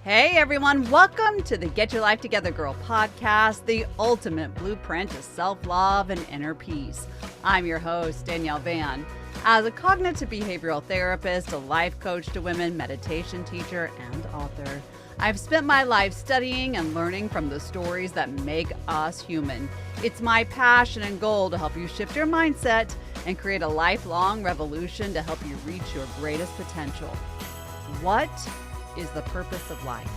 Hey everyone, welcome to the Get Your Life Together Girl podcast, the ultimate blueprint to self-love and inner peace. I'm your host, Danielle Van. As a cognitive behavioral therapist, a life coach to women, meditation teacher, and author, I've spent my life studying and learning from the stories that make us human. It's my passion and goal to help you shift your mindset and create a lifelong revolution to help you reach your greatest potential. What is the purpose of life?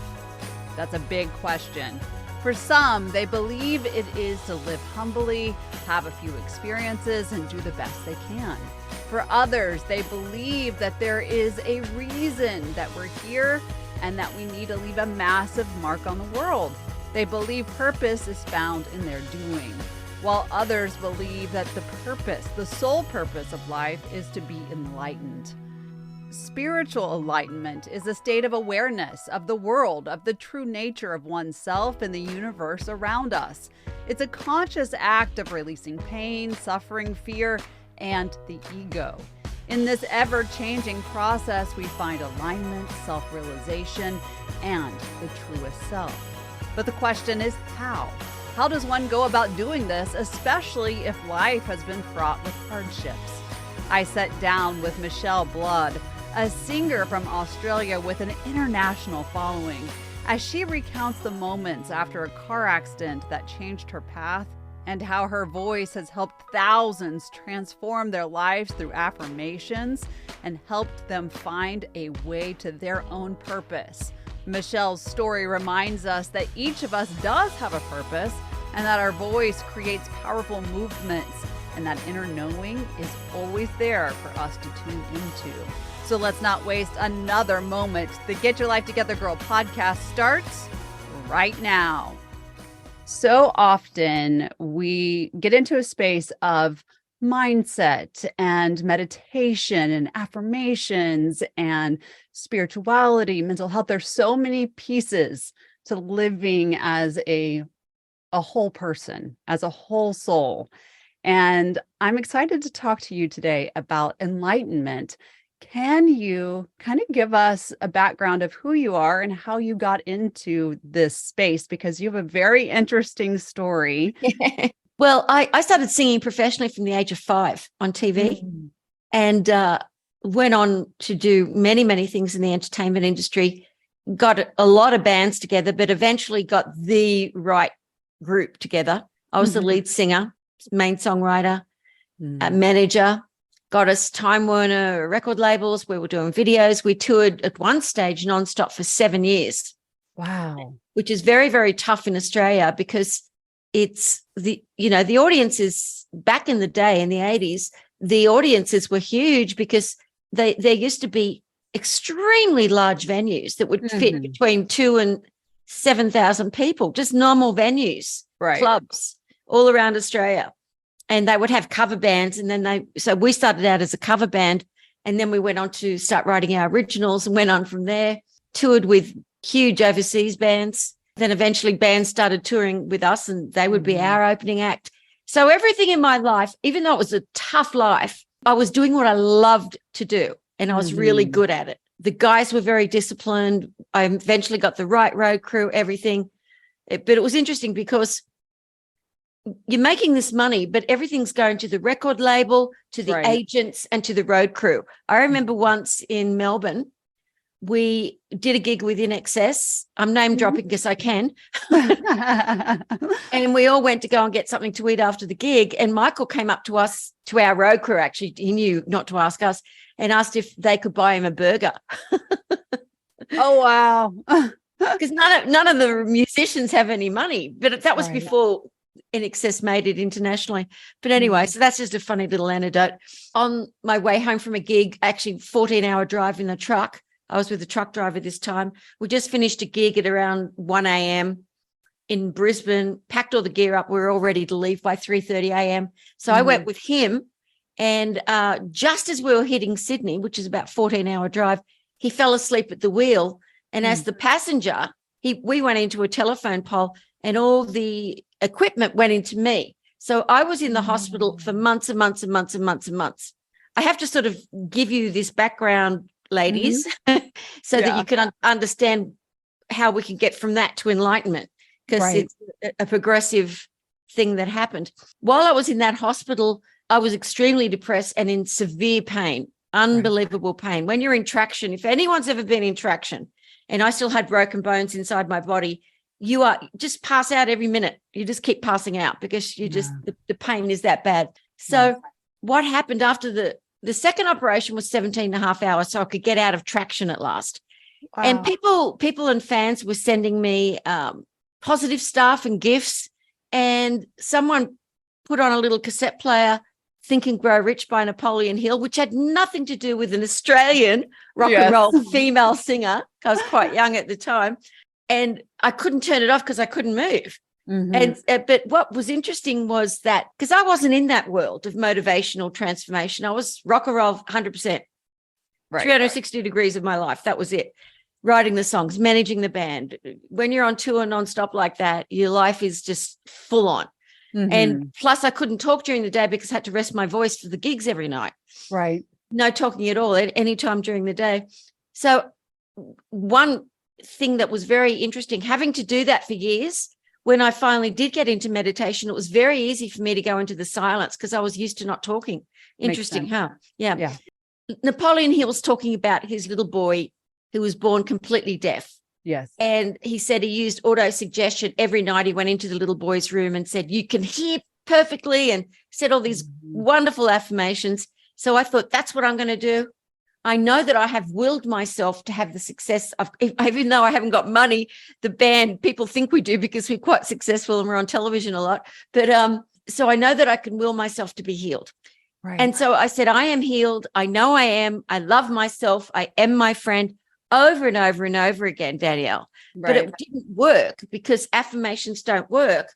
That's a big question. For some, they believe it is to live humbly, have a few experiences, and do the best they can. For others, they believe that there is a reason that we're here and that we need to leave a massive mark on the world. They believe purpose is found in their doing, while others believe that the purpose, the sole purpose of life, is to be enlightened. Spiritual enlightenment is a state of awareness of the world, of the true nature of oneself and the universe around us. It's a conscious act of releasing pain, suffering, fear, and the ego. In this ever-changing process, we find alignment, self-realization, and the truest self. But the question is how? How does one go about doing this, especially if life has been fraught with hardships? I sat down with Michele Blood, a singer from Australia with an international following, as she recounts the moments after a car accident that changed her path and how her voice has helped thousands transform their lives through affirmations and helped them find a way to their own purpose. Michele's story reminds us that each of us does have a purpose and that our voice creates powerful movements and that inner knowing is always there for us to tune into. So let's not waste another moment. The Get Your Life Together Girl podcast starts right now. So often we get into a space of mindset and meditation and affirmations and spirituality, mental health. There's so many pieces to living as a whole person, as a whole soul. And I'm excited to talk to you today about enlightenment. Can you kind of give us a background of who you are and how you got into this space? Because you have a very interesting story. Well, I started singing professionally from the age of 5 on TV and went on to do many, many things in the entertainment industry, got a lot of bands together, but eventually got the right group together. I was the lead singer, main songwriter, manager, got us Time Warner record labels. We were doing videos. We toured at one stage nonstop for 7 years. Wow. Which is very, very tough in Australia because it's the audiences back in the day in the 80s, the audiences were huge because there used to be extremely large venues that would fit between 2,000 and 7,000 people, just normal venues, clubs all around Australia. And they would have cover bands. And then so we started out as a cover band. And then we went on to start writing our originals and went on from there, toured with huge overseas bands. Then eventually bands started touring with us and they would be our opening act. So everything in my life, even though it was a tough life, I was doing what I loved to do. And I was really good at it. The guys were very disciplined. I eventually got the right road crew, everything. But it was interesting because you're making this money, but everything's going to the record label, to the agents, and to the road crew. I remember once in Melbourne, we did a gig with In Excess. I'm name dropping because I can. And we all went to go and get something to eat after the gig. And Michael came up to us, to our road crew, actually, he knew not to ask us, and asked if they could buy him a burger. Oh, wow. Because none of the musicians have any money. But that was before In Excess made it internationally. But anyway, so that's just a funny little anecdote. On my way home from a gig, actually 14-hour drive in a truck, I was with a truck driver this time. We just finished a gig at around 1 a.m. in Brisbane, packed all the gear up. We were all ready to leave by 3:30 a.m. So I went with him. And just as we were hitting Sydney, which is about 14-hour drive, he fell asleep at the wheel. And as the passenger, we went into a telephone pole and all the equipment went into me. So I was in the hospital for months and months and months and months and months. I have to sort of give you this background, ladies, so that you can understand how we can get from that to enlightenment, because it's a progressive thing that happened. While I was in that hospital, I was extremely depressed and in severe pain, unbelievable pain. When you're in traction, if anyone's ever been in traction, and I still had broken bones inside my body, you are just pass out every minute. You just keep passing out because you just, the pain is that bad. So what happened after the second operation was 17 and a half hours, so I could get out of traction at last. Wow. And people and fans were sending me positive stuff and gifts. And someone put on a little cassette player, Think and Grow Rich by Napoleon Hill, which had nothing to do with an Australian rock and roll female singer. I was quite young at the time. And I couldn't turn it off because I couldn't move. And but what was interesting was that, because I wasn't in that world of motivational transformation, I was rock and roll 100%, 360 degrees of my life. That was it. Writing the songs, managing the band. When you're on tour nonstop like that, your life is just full on. And plus I couldn't talk during the day because I had to rest my voice for the gigs every night. Right. No talking at all at any time during the day. So one thing that was very interesting, having to do that for years, when I finally did get into meditation, it was very easy for me to go into the silence because I was used to not talking. Interesting, huh? Yeah. Napoleon Hill's talking about his little boy who was born completely deaf. Yes. And he said he used auto-suggestion every night. He went into the little boy's room and said, "You can hear perfectly," and said all these wonderful affirmations. So I thought, that's what I'm going to do. I know that I have willed myself to have the success of, even though I haven't got money, the band, people think we do because we're quite successful and we're on television a lot. But so I know that I can will myself to be healed. Right. And so I said, I am healed. I know I am. I love myself. I am my friend, over and over and over again, Danielle. Right. But it didn't work because affirmations don't work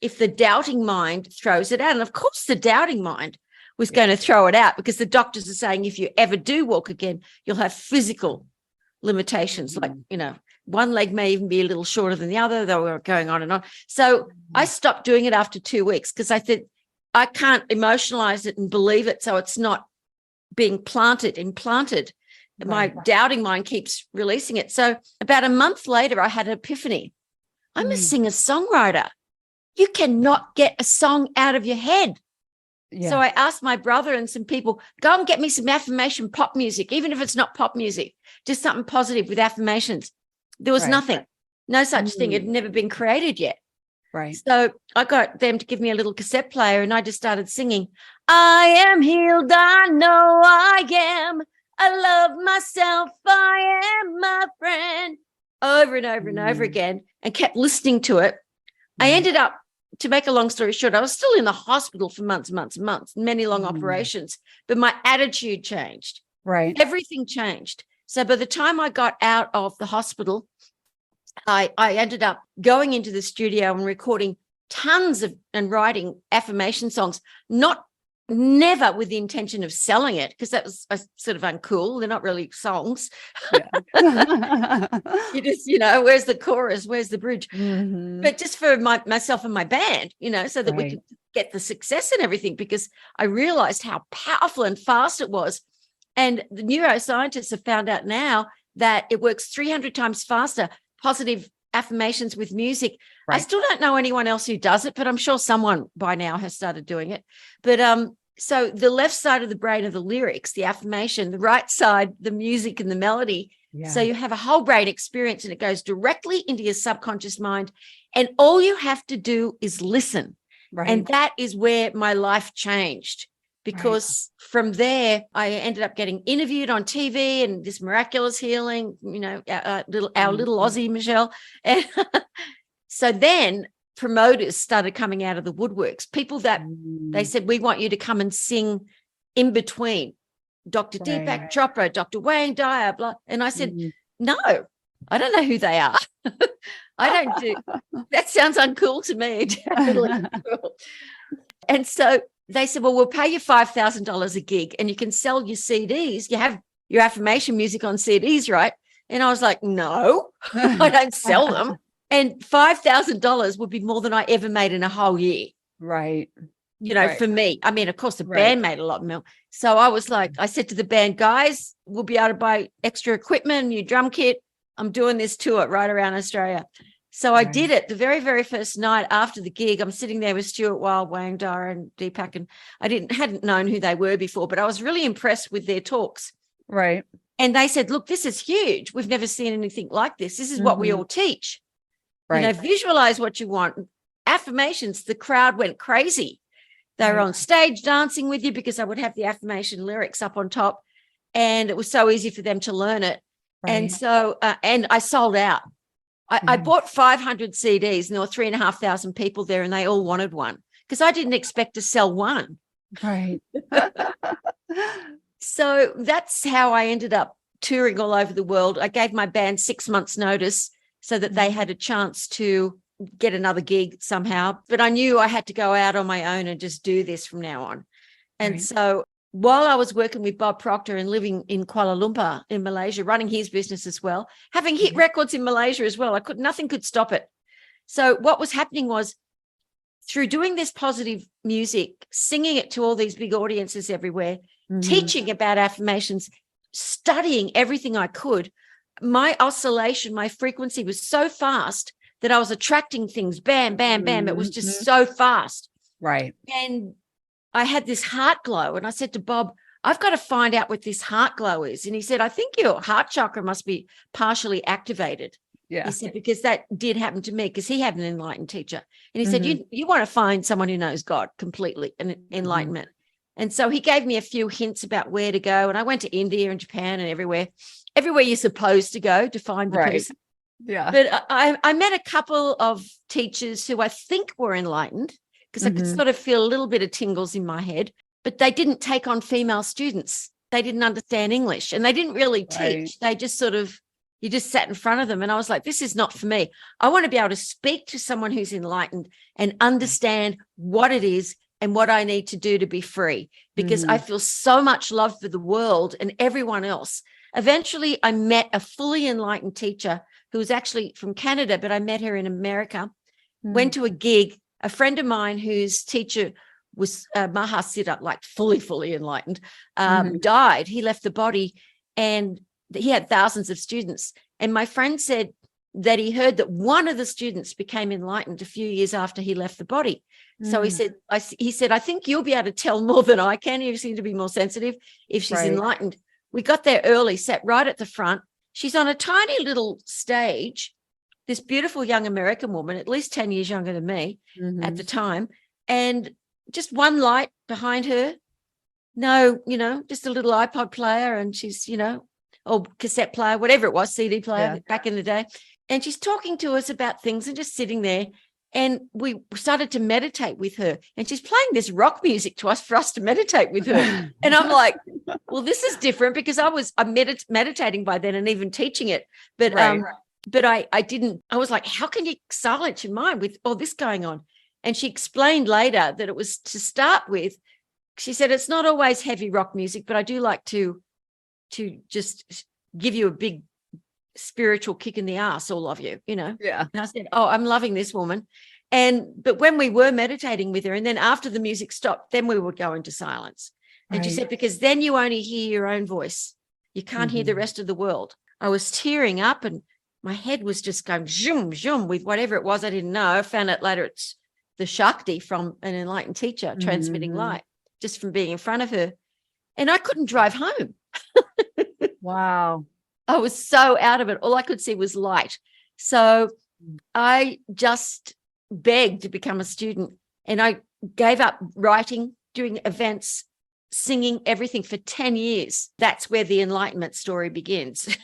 if the doubting mind throws it out. And of course, the doubting mind was going to throw it out because the doctors are saying if you ever do walk again, you'll have physical limitations. Like, one leg may even be a little shorter than the other. They were going on and on. So I stopped doing it after 2 weeks because I said, I can't emotionalize it and believe it. So it's not being implanted. My doubting mind keeps releasing it. So about a month later, I had an epiphany. I'm a singer-songwriter. You cannot get a song out of your head. Yeah. So I asked my brother and some people, go and get me some affirmation pop music, even if it's not pop music, just something positive with affirmations. There was nothing, no such thing. It had never been created yet. Right. So I got them to give me a little cassette player and I just started singing, I am healed, I know I am. I love myself, I am my friend, over and over and over again, and kept listening to it. I ended up, to make a long story short, I was still in the hospital for months, many long operations, but my attitude changed. Right. Everything changed. So by the time I got out of the hospital, I ended up going into the studio and recording tons of and writing affirmation songs, never with the intention of selling it, because that was sort of uncool. They're not really songs. Yeah. You just, where's the chorus? Where's the bridge? But just for myself and my band, so that we could get the success and everything, because I realized how powerful and fast it was. And the neuroscientists have found out now that it works 300 times faster, positive affirmations with music. Right. I still don't know anyone else who does it, but I'm sure someone by now has started doing it. But so the left side of the brain are the lyrics, the affirmation, the right side, the music and the melody. Yeah. So you have a whole brain experience and it goes directly into your subconscious mind. And all you have to do is listen. Right. And that is where my life changed, because from there, I ended up getting interviewed on TV and this miraculous healing, our little Aussie Michele. And so then promoters started coming out of the woodworks, people that they said, we want you to come and sing in between Dr. Deepak Chopra, Dr. Wayne Dyer, blah. And I said, no, I don't know who they are. I don't do, that sounds uncool to me. Totally uncool. And so they said, well, we'll pay you $5,000 a gig and you can sell your CDs. You have your affirmation music on CDs, right? And I was like, no, I don't sell them. And $5,000 would be more than I ever made in a whole year. Right. For me. I mean, of course, the band made a lot more. So I was like, I said to the band, guys, we'll be able to buy extra equipment, new drum kit. I'm doing this tour right around Australia. So I did it the very, very first night after the gig. I'm sitting there with Stuart Wilde, Wayne Dyer, and Deepak, and I hadn't known who they were before, but I was really impressed with their talks. Right. And they said, look, this is huge. We've never seen anything like this. This is what we all teach. Right. You know, visualize what you want. Affirmations, the crowd went crazy. They were on stage dancing with you because I would have the affirmation lyrics up on top, and it was so easy for them to learn it. Right. And so, and I sold out. I bought 500 CDs, and there were 3,500 people there, and they all wanted one because I didn't expect to sell one. Right. So that's how I ended up touring all over the world. I gave my band 6 months' notice so that they had a chance to get another gig somehow. But I knew I had to go out on my own and just do this from now on. And so while I was working with Bob Proctor and living in Kuala Lumpur in Malaysia, running his business as well, having hit records in Malaysia as well, nothing could stop it. So what was happening was, through doing this positive music, singing it to all these big audiences everywhere, teaching about affirmations, studying everything I could, my oscillation, my frequency was so fast that I was attracting things. Bam, bam, bam. It was just so fast. Right. And I had this heart glow, and I said to Bob, I've got to find out what this heart glow is. And he said, I think your heart chakra must be partially activated. Yeah. He said, because that did happen to me, because he had an enlightened teacher. And he said, you want to find someone who knows God completely and enlightenment. And so he gave me a few hints about where to go. And I went to India and Japan and everywhere you're supposed to go to find the person. Yeah. But I met a couple of teachers who I think were enlightened, because I could sort of feel a little bit of tingles in my head, but they didn't take on female students. They didn't understand English, and they didn't really teach. They just you just sat in front of them. And I was like, this is not for me. I want to be able to speak to someone who's enlightened and understand what it is and what I need to do to be free, because I feel so much love for the world and everyone else. Eventually, I met a fully enlightened teacher who was actually from Canada, but I met her in America, went to a gig. A friend of mine whose teacher was Mahasiddha, like fully enlightened, died. He left the body, and he had thousands of students. And my friend said that he heard that one of the students became enlightened a few years after he left the body. So he said, I think you'll be able to tell more than I can. You seem to be more sensitive if she's enlightened. We got there early, sat right at the front. She's on a tiny little stage, this beautiful young American woman, at least 10 years younger than me at the time, and just one light behind her. No, just a little iPod player, and she's, or cassette player, whatever it was, CD player back in the day. And she's talking to us about things and just sitting there. And we started to meditate with her, and she's playing this rock music to us for us to meditate with her. And I'm like, well, this is different, because I'm meditating by then and even teaching it. But I didn't, I was like, how can you silence your mind with all this going on? And she explained later that it was, to start with, she said, it's not always heavy rock music, but I do like to just give you a big spiritual kick in the ass, all of you, Yeah. And I said, oh, I'm loving this woman. But when we were meditating with her, and then after the music stopped, then we would go into silence. And she said, because then you only hear your own voice. You can't hear the rest of the world. I was tearing up, and my head was just going zoom, zoom with whatever it was. I didn't know. I found out later it's the Shakti from an enlightened teacher transmitting light, just from being in front of her. And I couldn't drive home. Wow. I was so out of it. All I could see was light. So I just begged to become a student, and I gave up writing, doing events, singing, everything for 10 years. That's where the enlightenment story begins.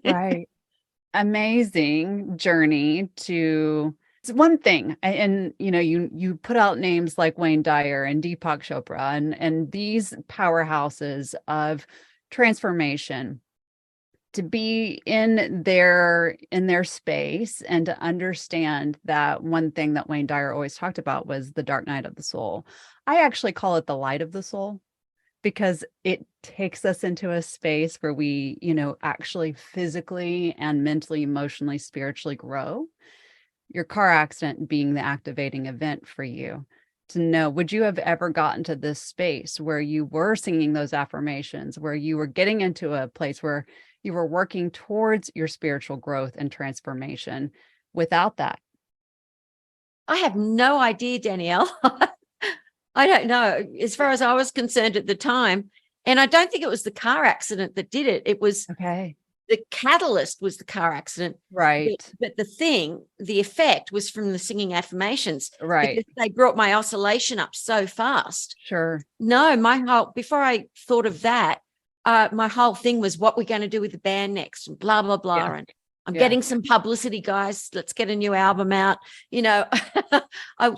Right. Amazing journey to, it's one thing. And, you put out names like Wayne Dyer and Deepak Chopra and these powerhouses of transformation, to be in their space and to understand that one thing that Wayne Dyer always talked about was the dark night of the soul. I actually call it the light of the soul, because it takes us into a space where we, actually physically and mentally, emotionally, spiritually grow. Your car accident being the activating event for you. To know, would you have ever gotten to this space where you were singing those affirmations, where you were getting into a place where you were working towards your spiritual growth and transformation without that? I have no idea, Danielle. I don't know. As far as I was concerned at the time, and I don't think it was the car accident that did it. It was Okay. the catalyst was the car accident. Right. But the effect was from the singing affirmations. Right. Because they brought my oscillation up so fast. Sure. No, before I thought of that, my whole thing was what we're going to do with the band next and blah, blah, blah. Yeah. And I'm getting some publicity, guys. Let's get a new album out. Sure. I'm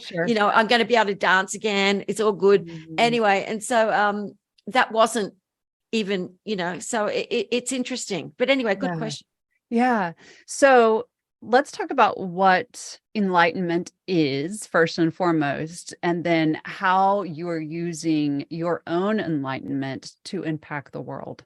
going to be able to dance again. It's all good. Mhm. Anyway. And so that wasn't even, so it's interesting. But anyway, good question. Yeah. So let's talk about what enlightenment is first and foremost, and then how you are using your own enlightenment to impact the world.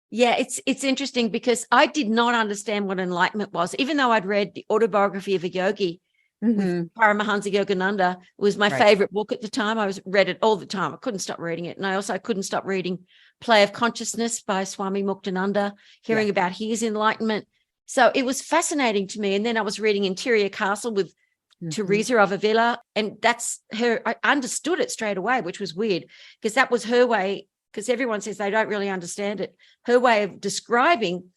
Yeah, it's interesting because I did not understand what enlightenment was, even though I'd read the autobiography of a yogi with Paramahansa Yogananda. It was my favorite book at the time. Read it all the time. I couldn't stop reading it. And I also couldn't stop reading Play of Consciousness by Swami Muktananda, hearing about his enlightenment. So it was fascinating to me. And then I was reading Interior Castle with Teresa of Avila, and that's her. I understood it straight away, which was weird because that was her way, because everyone says they don't really understand it. Her way of describing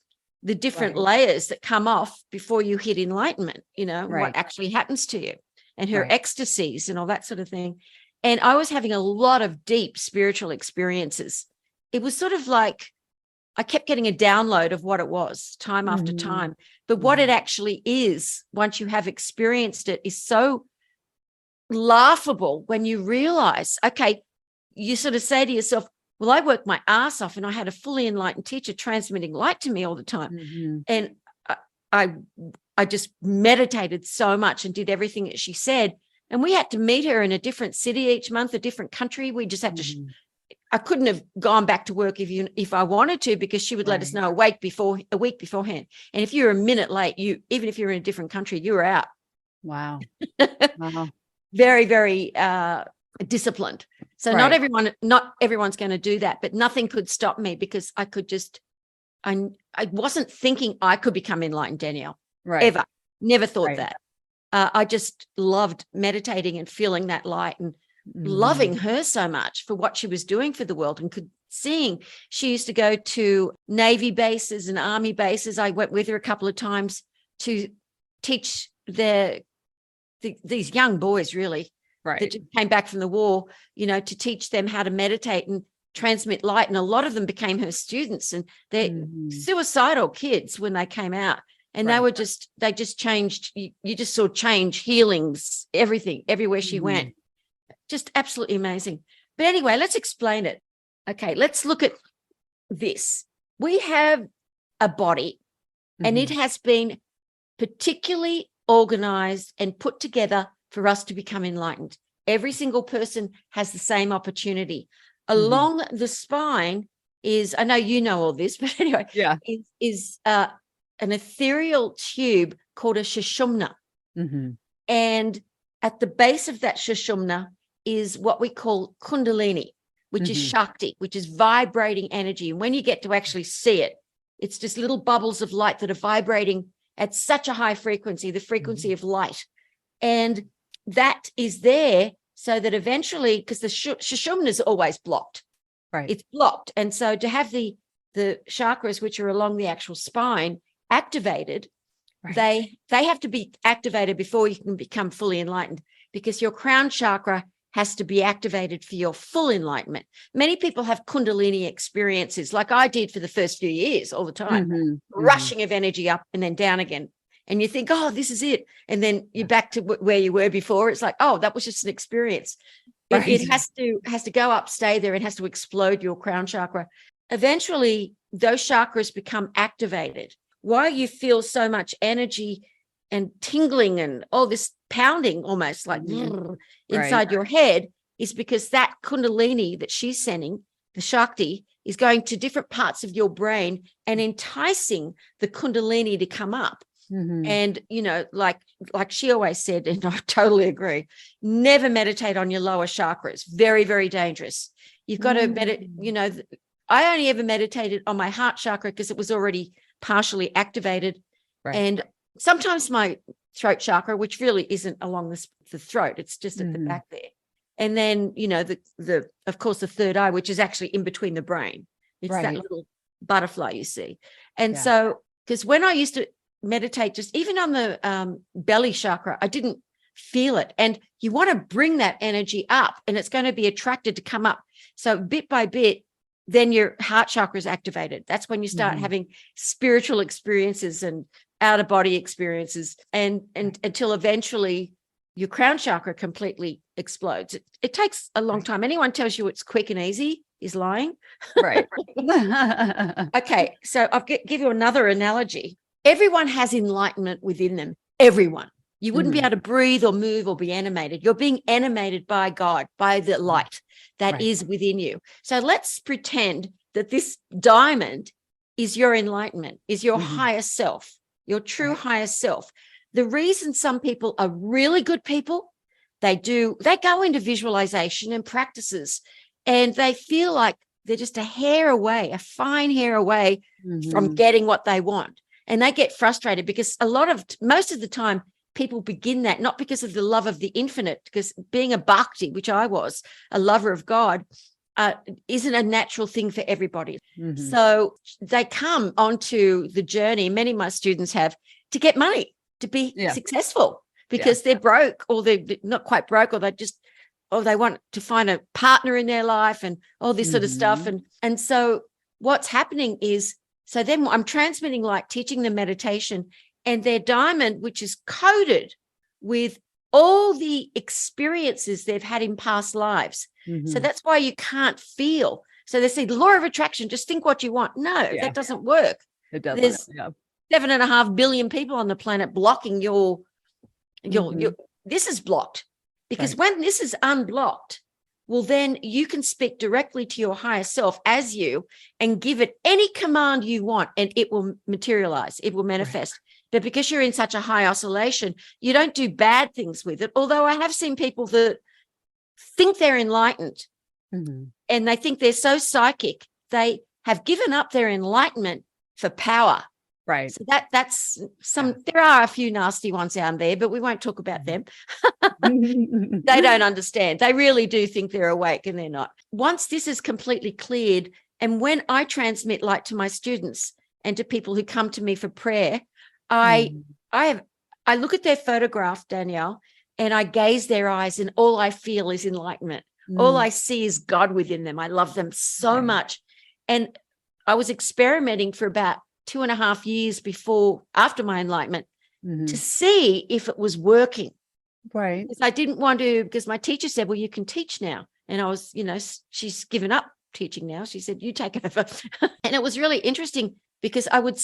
the different layers that come off before you hit enlightenment, what actually happens to you, and her ecstasies and all that sort of thing. And I was having a lot of deep spiritual experiences. It was sort of like I kept getting a download of what it was time after time. But what it actually is, once you have experienced it, is so laughable when you realize, okay, you sort of say to yourself, well, I worked my ass off and I had a fully enlightened teacher transmitting light to me all the time. And I just meditated so much and did everything that she said. And we had to meet her in a different city each month, a different country. We just had to, I couldn't have gone back to work if I wanted to, because she would let us know a week beforehand. And if you're a minute late, even if you're in a different country, you were out. Wow. Very, very disciplined. So not everyone's going to do that, but nothing could stop me because I could just, I wasn't thinking I could become enlightened, Danielle, ever. Never thought that. I just loved meditating and feeling that light and loving her so much for what she was doing for the world, and seeing she used to go to Navy bases and Army bases. I went with her a couple of times to teach these young boys, really, that just came back from the war, to teach them how to meditate and transmit light. And a lot of them became her students, and they're suicidal kids when they came out. And they just changed. You just saw change, healings, everything, everywhere she went. Just absolutely amazing. But anyway, let's explain it. Okay, let's look at this. We have a body, and it has been particularly organized and put together for us to become enlightened. Every single person has the same opportunity. Along the spine is, I know you know all this, but anyway, is an ethereal tube called a sushumna. And at the base of that sushumna is what we call kundalini, which is Shakti, which is vibrating energy. And when you get to actually see it, it's just little bubbles of light that are vibrating at such a high frequency, the frequency of light. And that is there so that eventually, because the sushumna is always blocked. It's blocked. And so to have the chakras, which are along the actual spine, activated, they have to be activated before you can become fully enlightened, because your crown chakra has to be activated for your full enlightenment. Many people have kundalini experiences like I did for the first few years all the time, rushing of energy up and then down again. And you think, oh, this is it. And then you're back to where you were before. It's like, oh, that was just an experience. It has to go up, stay there. It has to explode your crown chakra. Eventually, those chakras become activated. Why you feel so much energy and tingling and all this pounding almost like inside your head is because that kundalini that she's sending, the Shakti, is going to different parts of your brain and enticing the kundalini to come up. And, like she always said, and I totally agree, never meditate on your lower chakras. Very, very dangerous. You've got to meditate, I only ever meditated on my heart chakra because it was already partially activated. Right. And sometimes my throat chakra, which really isn't along the throat, it's just at the back there. And then, the of course, the third eye, which is actually in between the brain. It's that little butterfly you see. And so, because when I used to meditate, just even on the belly chakra, I didn't feel it. And you want to bring that energy up, and it's going to be attracted to come up. So bit by bit, then your heart chakra is activated. That's when you start having spiritual experiences and out of body experiences, and until eventually your crown chakra completely explodes. It takes a long time. Anyone tells you it's quick and easy is lying. Right. Okay. So I'll give you another analogy. Everyone has enlightenment within them. Everyone. You wouldn't be able to breathe or move or be animated. You're being animated by God, by the light that is within you. So let's pretend that this diamond is your enlightenment, is your higher self, your true higher self. The reason some people are really good people, they go into visualization and practices, and they feel like they're just a hair away, a fine hair away from getting what they want. And they get frustrated because most of the time, people begin that not because of the love of the infinite, because being a bhakti, which I was, a lover of God, isn't a natural thing for everybody. So they come onto the journey, many of my students have, to get money, to be successful, because they're broke, or they're not quite broke, or they want to find a partner in their life and all this sort of stuff. And so what's happening is, so then I'm transmitting light, teaching them meditation, and their diamond, which is coded with all the experiences they've had in past lives. So that's why you can't feel. So they say the law of attraction, just think what you want. No, that doesn't work. It doesn't. There's 7.5 billion people on the planet blocking your this is blocked, because when this is unblocked, well, then you can speak directly to your higher self as you and give it any command you want, and it will materialize, it will manifest. But because you're in such a high oscillation, you don't do bad things with it. Although I have seen people that think they're enlightened and they think they're so psychic, they have given up their enlightenment for power. Right. So that's there are a few nasty ones out there, but we won't talk about them. They don't understand. They really do think they're awake, and they're not. Once this is completely cleared, and when I transmit light to my students and to people who come to me for prayer, I look at their photograph, Danielle, and I gaze their eyes, and all I feel is enlightenment. All I see is God within them. I love them so much. And I was experimenting for about 2.5 years after my enlightenment to see if it was working. Right. Because I didn't want to, because my teacher said, well, you can teach now. And I was, she's given up teaching now. She said, you take over. And it was really interesting because I would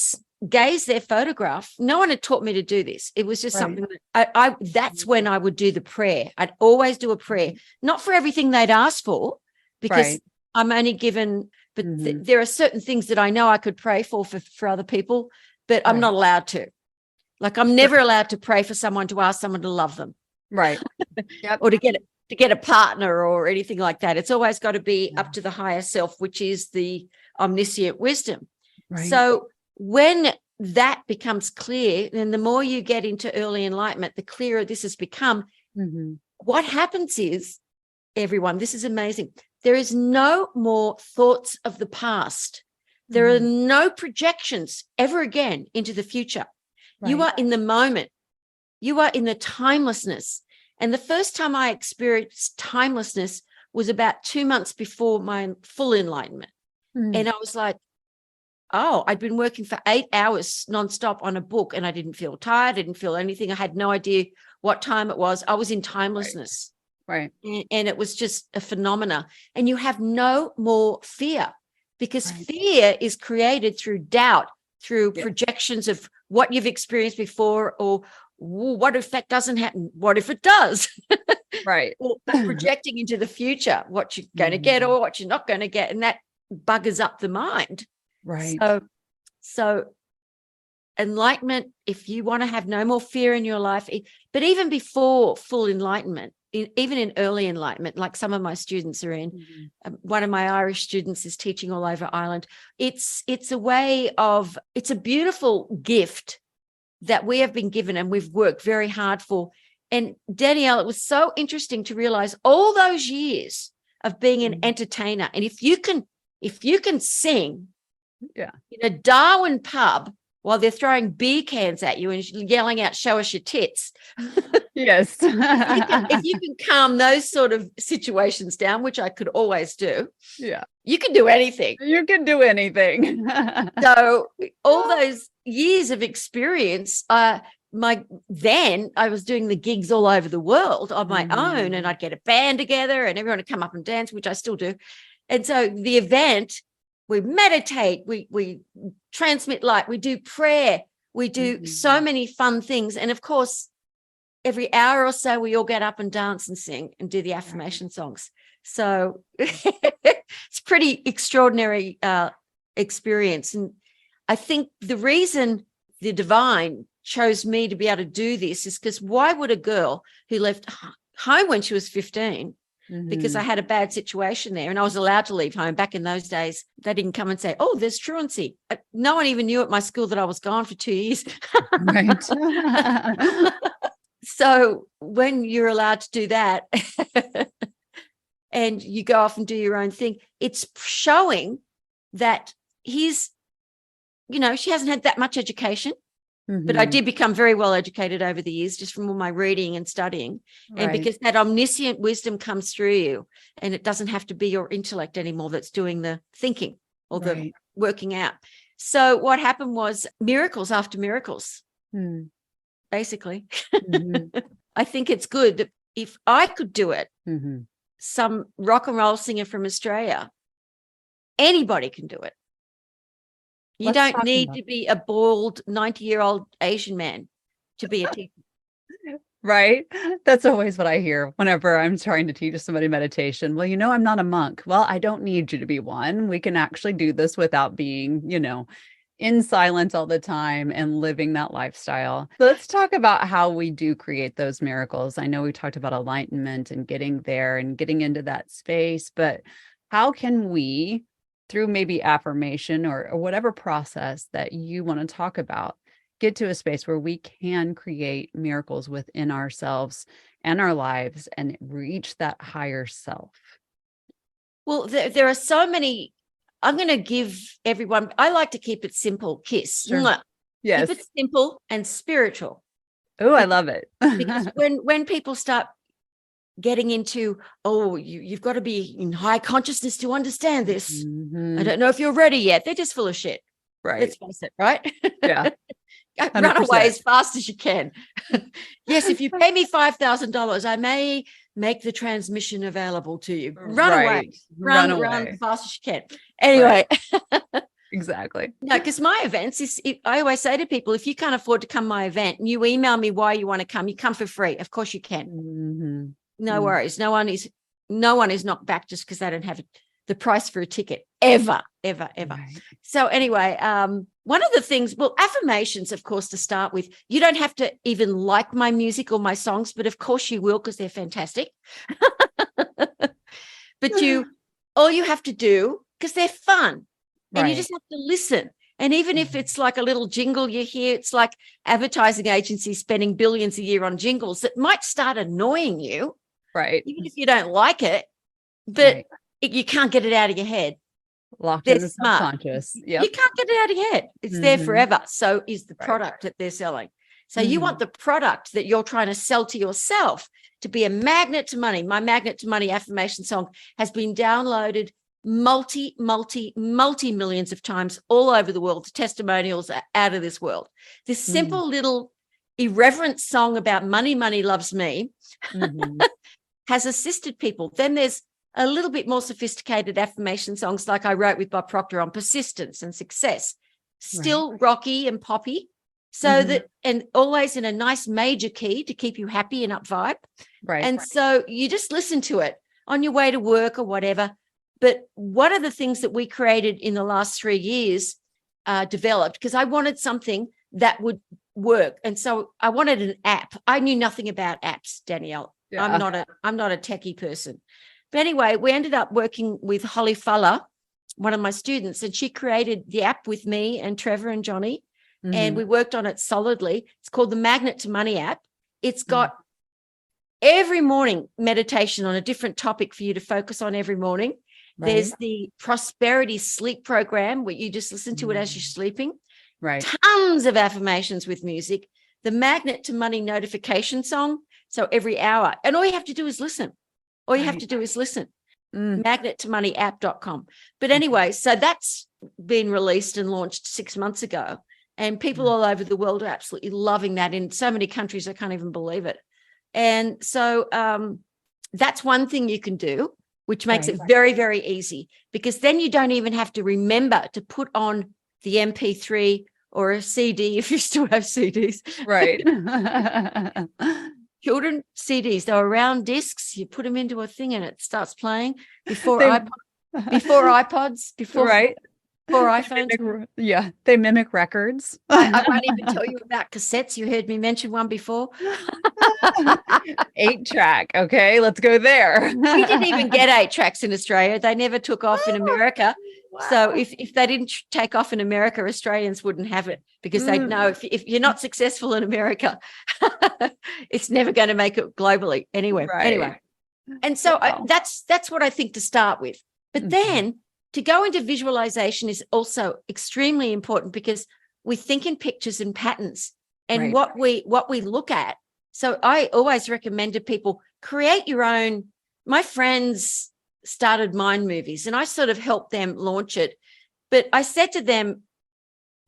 gaze their photograph. No one had taught me to do this. It was just something that that's when I would do the prayer. I'd always do a prayer, not for everything they'd asked for, because I'm only given, but there are certain things that I know I could pray for other people, but I'm not allowed to. Like, I'm never allowed to pray for someone to ask someone to love them. Right. Or to get a partner or anything like that. It's always got to be up to the higher self, which is the omniscient wisdom. Right. So when that becomes clear, then the more you get into early enlightenment, the clearer this has become. What happens is, everyone, this is amazing. There is no more thoughts of the past. There are no projections ever again into the future. Right. You are in the moment. You are in the timelessness. And the first time I experienced timelessness was about 2 months before my full enlightenment. And I was like, oh, I'd been working for 8 hours nonstop on a book, and I didn't feel tired. I didn't feel anything. I had no idea what time it was. I was in timelessness. Right. And it was just a phenomena. And you have no more fear, because fear is created through doubt, through projections of what you've experienced before, or what if that doesn't happen? What if it does? Right. Or projecting into the future, what you're going to get or what you're not going to get. And that buggers up the mind. Right. So enlightenment, if you want to have no more fear in your life, but even before full enlightenment, even in early enlightenment, like some of my students are in. One of my Irish students is teaching all over Ireland. It's a beautiful gift that we have been given and we've worked very hard for. And Danielle, it was so interesting to realize all those years of being an entertainer. And if you can sing in a Darwin pub while they're throwing beer cans at you and yelling out, "Show us your tits." Yes. if you can calm those sort of situations down, which I could always do. Yeah. You can do anything. You can do anything. So all those years of experience, then I was doing the gigs all over the world on my own, and I'd get a band together and everyone would come up and dance, which I still do. And so the event, we meditate, we transmit light, we do prayer, we do so many fun things. And of course, every hour or so, we all get up and dance and sing and do the affirmation songs. So it's pretty extraordinary experience. And I think the reason the divine chose me to be able to do this is because why would a girl who left home when she was 15, because I had a bad situation there and I was allowed to leave home back in those days, they didn't come and say, "Oh, there's truancy." No one even knew at my school that I was gone for 2 years. Right. So when you're allowed to do that and you go off and do your own thing, it's showing that she hasn't had that much education. But I did become very well educated over the years, just from all my reading and studying. Right. And because that omniscient wisdom comes through you, and it doesn't have to be your intellect anymore that's doing the thinking or the working out. So what happened was miracles after miracles, basically. I think it's good that if I could do it, some rock and roll singer from Australia, anybody can do it. You don't need to be a bald 90-year-old Asian man to be a teacher. Right. That's always what I hear whenever I'm trying to teach somebody meditation. Well, I'm not a monk. Well, I don't need you to be one. We can actually do this without being, in silence all the time and living that lifestyle. So let's talk about how we do create those miracles. I know we talked about enlightenment and getting there and getting into that space, but how can we, through maybe affirmation or whatever process that you want to talk about, get to a space where we can create miracles within ourselves and our lives and reach that higher self? Well, there are so many. I'm going to give everyone, I like to keep it simple. Kiss. Sure. Yes. Keep it simple and spiritual. Oh, I love it. Because when people start getting into, you've got to be in high consciousness to understand this. I don't know if you're ready yet. They're just full of shit. Right. Let's face it, right? Yeah. 100%. Run away as fast as you can. Yes, if you pay me $5,000, I may make the transmission available to you. Run away. Run as fast as you can. Anyway. Right. Exactly. No, because my events I always say to people, if you can't afford to come to my event and you email me why you want to come, you come for free. Of course you can. No worries. No one is knocked back just because they don't have the price for a ticket ever. Right. So anyway, one of the things, affirmations, of course, to start with, you don't have to even like my music or my songs, but of course you will because they're fantastic. But all you have to do, because they're fun, and you just have to listen. And even if it's like a little jingle you hear, it's like advertising agencies spending billions a year on jingles that might start annoying you. Right. Even if you don't like it, but you can't get it out of your head. Locked in the subconscious. Yep. You can't get it out of your head. It's there forever. So is the product that they're selling. So you want the product that you're trying to sell to yourself to be a magnet to money. My Magnet to Money affirmation song has been downloaded multi millions of times all over the world. The testimonials are out of this world. This simple little irreverent song about money loves me has assisted people. Then there's a little bit more sophisticated affirmation songs like I wrote with Bob Proctor on persistence and success, still rocky and poppy, so that, and always in a nice major key to keep you happy and up vibe. Right. And so you just listen to it on your way to work or whatever. But one of the things that we created in the last 3 years, developed, because I wanted something that would work. And so I wanted an app. I knew nothing about apps, Danielle. Yeah. I'm not a techie person. But anyway, we ended up working with Holly Fuller, one of my students, and she created the app with me and Trevor and Johnny, and we worked on it solidly. It's called the Magnet to Money app. It's got every morning meditation on a different topic for you to focus on every morning. Right. There's the prosperity sleep program where you just listen to it as you're sleeping. Right. Tons of affirmations with music. The Magnet to Money notification song. So every hour. And all you have to do is listen. All you have to do is listen. Magnettomoneyapp.com. But anyway, so that's been released and launched 6 months ago. And people all over the world are absolutely loving that in so many countries. I can't even believe it. And so that's one thing you can do, which makes it very, very easy, because then you don't even have to remember to put on the MP3 or a CD if you still have CDs. Right. Children CDs, they're round discs. You put them into a thing and it starts playing before iPods, before iPhones. They mimic records. I won't even tell you about cassettes. You heard me mention one before. 8-track. Okay, let's go there. We didn't even get 8 tracks in Australia. They never took off in America. Wow. So if they didn't take off in America, Australians wouldn't have it, because they'd know if you're not successful in America, it's never going to make it globally. Anyway. And so that's what I think to start with. But then to go into visualization is also extremely important, because we think in pictures and patterns and what we look at. So I always recommend to people, create your own. My friends started mind movies and I sort of helped them launch it. But I said to them,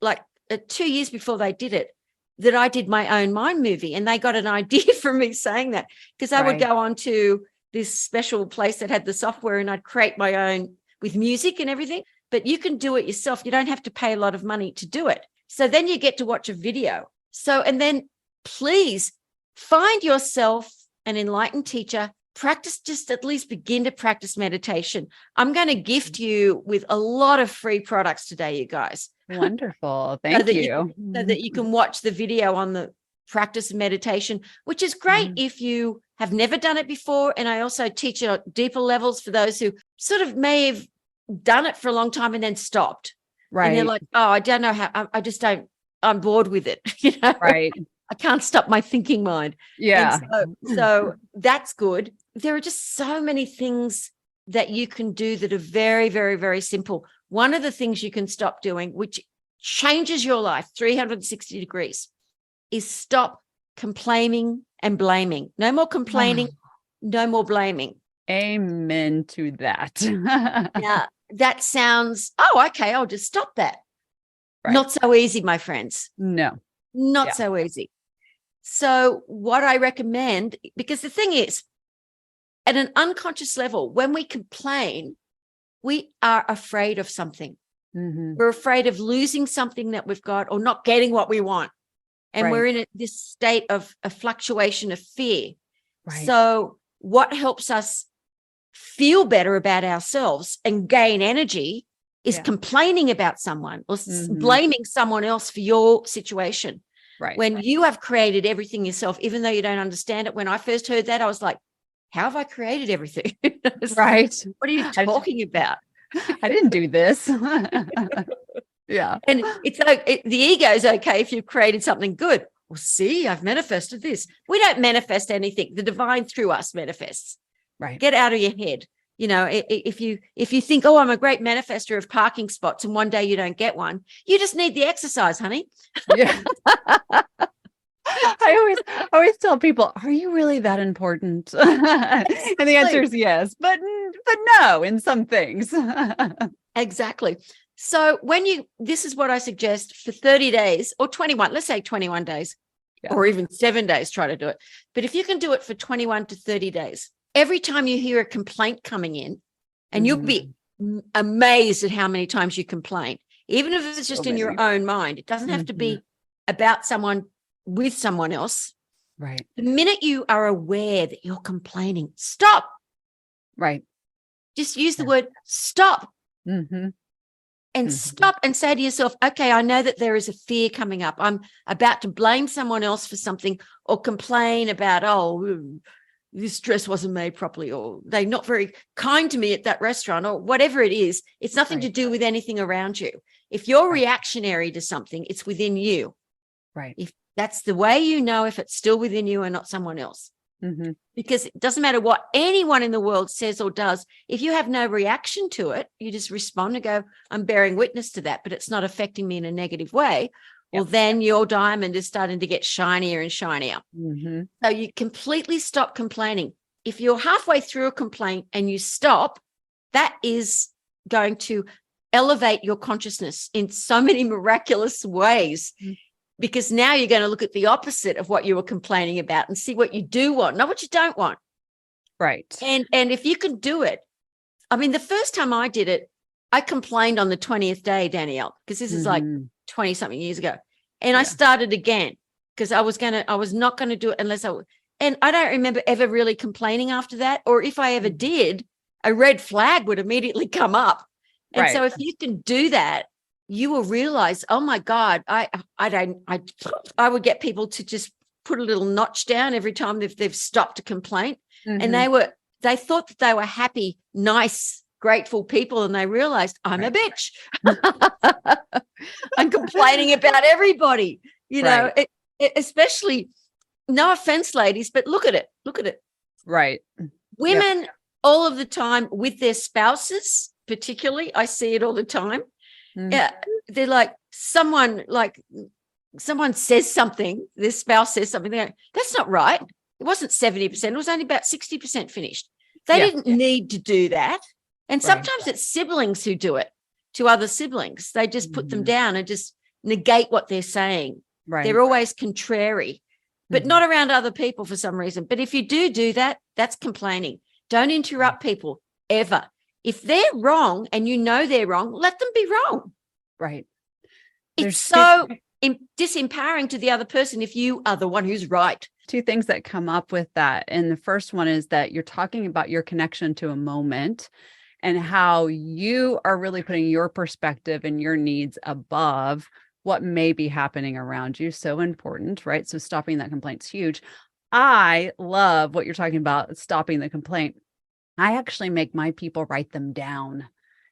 like 2 years before they did it, that I did my own mind movie, and they got an idea from me saying that, because I would go on to this special place that had the software and I'd create my own with music and everything. But you can do it yourself. You don't have to pay a lot of money to do it. So then you get to watch a video. So, and then please find yourself an enlightened teacher. Practice, just at least begin to practice meditation. I'm going to gift you with a lot of free products today, you guys. Wonderful. Thank you. So that you can watch the video on the practice of meditation, which is great if you have never done it before. And I also teach it at deeper levels for those who sort of may have done it for a long time and then stopped. Right. And they're like, oh, I don't know how, I just don't, I'm bored with it. You know? Right. I can't stop my thinking mind. Yeah. So that's good. There are just so many things that you can do that are very, very, very simple. One of the things you can stop doing, which changes your life 360 degrees, is stop complaining and blaming. No more complaining, no more blaming. Amen to that. Now, that sounds, okay, I'll just stop that. Right. Not so easy, my friends. No. Not so easy. So what I recommend, because the thing is, at an unconscious level, when we complain, we are afraid of something. We're afraid of losing something that we've got or not getting what we want. And we're in this state of a fluctuation of fear. Right. So what helps us feel better about ourselves and gain energy is complaining about someone or blaming someone else for your situation. Right. When you have created everything yourself, even though you don't understand it. When I first heard that, I was like, how have I created everything? Right. What are you talking about? I didn't do this. Yeah. And it's like the ego is okay if you've created something good. Well, see, I've manifested this. We don't manifest anything. The divine through us manifests. Right. Get out of your head. You know, if you think, oh, I'm a great manifester of parking spots, and one day you don't get one, you just need the exercise, honey. Yeah. I always tell people, are you really that important? And the answer is yes, but no, in some things. Exactly. So this is what I suggest for 30 days or 21, let's say 21 days or even 7 days, try to do it. But if you can do it for 21 to 30 days, every time you hear a complaint coming in, and you'll be amazed at how many times you complain, even if it's just in your own mind. It doesn't have to be about someone with someone else. Right. The minute you are aware that you're complaining, stop. Right. Just use the word stop. And stop and say to yourself, okay, I know that there is a fear coming up. I'm about to blame someone else for something or complain about, this dress wasn't made properly, or they're not very kind to me at that restaurant, or whatever it is. It's nothing to do with anything around you. If you're reactionary to something, it's within you. Right. If that's the way you know if it's still within you and not someone else. Mm-hmm. Because it doesn't matter what anyone in the world says or does. If you have no reaction to it, you just respond and go, I'm bearing witness to that, but it's not affecting me in a negative way. Well, then your diamond is starting to get shinier and shinier. Mm-hmm. So you completely stop complaining. If you're halfway through a complaint and you stop, that is going to elevate your consciousness in so many miraculous ways. Mm-hmm. Because now you're going to look at the opposite of what you were complaining about and see what you do want, not what you don't want. Right. And if you can do it, I mean, the first time I did it, I complained on the 20th day, Danielle, because this is like 20 something years ago. And I started again because I was not going to do it unless and I don't remember ever really complaining after that. Or if I ever did, a red flag would immediately come up. And so if you can do that, you will realize, oh my God, I would get people to just put a little notch down every time they've stopped a complaint. And they thought that they were happy, nice, grateful people, and they realized I'm a bitch. I'm complaining about everybody, you know, especially, no offense, ladies, but look at it. Right. Women all of the time with their spouses, particularly, I see it all the time. Yeah, they're like someone says something, their spouse says something, they go, that's not right. It wasn't 70%, it was only about 60% finished. They didn't need to do that. And sometimes it's siblings who do it to other siblings. They just put them down and just negate what they're saying. Right. They're always contrary, but not around other people for some reason. But if you do that, that's complaining. Don't interrupt people ever. If they're wrong and you know they're wrong, let them be wrong. Right. It's so disempowering to the other person if you are the one who's right. Two things that come up with that. And the first one is that you're talking about your connection to a moment and how you are really putting your perspective and your needs above what may be happening around you. So important, right? So stopping that complaint's huge. I love what you're talking about, stopping the complaint. I actually make my people write them down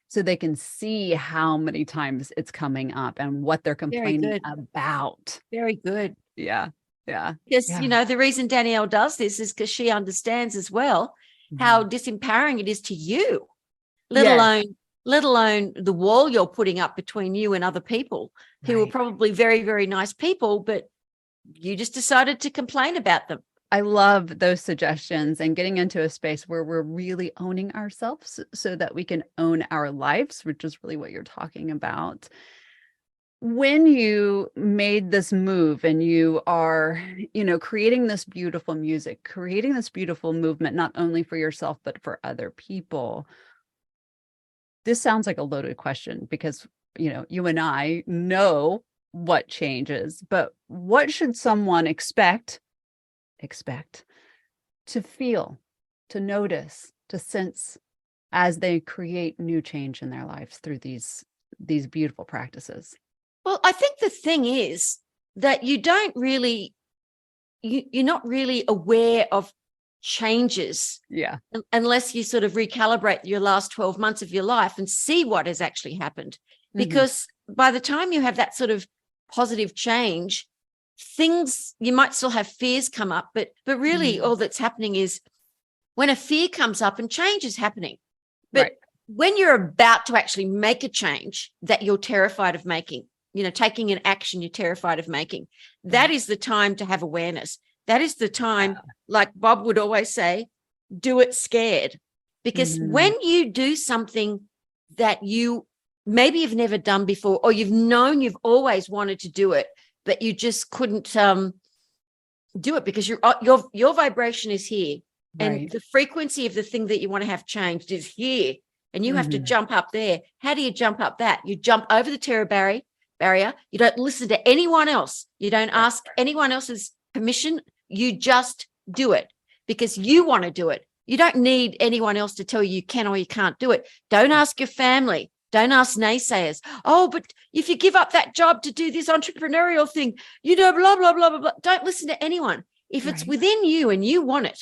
so they can see how many times it's coming up and what they're complaining about. Very good. Yeah. Yeah. Because, you know, the reason Danielle does this is because she understands as well how disempowering it is to you, let alone the wall you're putting up between you and other people who are probably very, very nice people, but you just decided to complain about them. I love those suggestions and getting into a space where we're really owning ourselves so that we can own our lives, which is really what you're talking about. When you made this move and you are, you know, creating this beautiful music, creating this beautiful movement, not only for yourself, but for other people, this sounds like a loaded question because, you know, you and I know what changes, but what should someone expect to feel, to notice, to sense as they create new change in their lives through these beautiful practices? Well, I think the thing is that you don't really, you're not really aware of changes unless you sort of recalibrate your last 12 months of your life and see what has actually happened. Because by the time you have that sort of positive change, things, you might still have fears come up, but really all that's happening is when a fear comes up and change is happening. But when you're about to actually make a change that you're terrified of making, you know, taking an action you're terrified of making, that is the time to have awareness. That is the time, like Bob would always say, do it scared. Because when you do something that you maybe you've never done before, or you've known you've always wanted to do it, but you just couldn't do it because your vibration is here, and the frequency of the thing that you want to have changed is here, and you have to jump up there. How do you jump up that? You jump over the terror barrier. You don't listen to anyone else. You don't ask anyone else's permission. You just do it because you want to do it. You don't need anyone else to tell you can or you can't do it. Don't ask your family. Don't ask naysayers. Oh, but if you give up that job to do this entrepreneurial thing, you know, blah, blah, blah, blah, blah. Don't listen to anyone. If it's within you and you want it,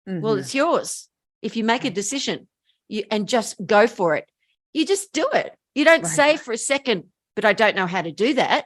Well, it's yours. If you make a decision and just go for it, you just do it. You don't say for a second, but I don't know how to do that,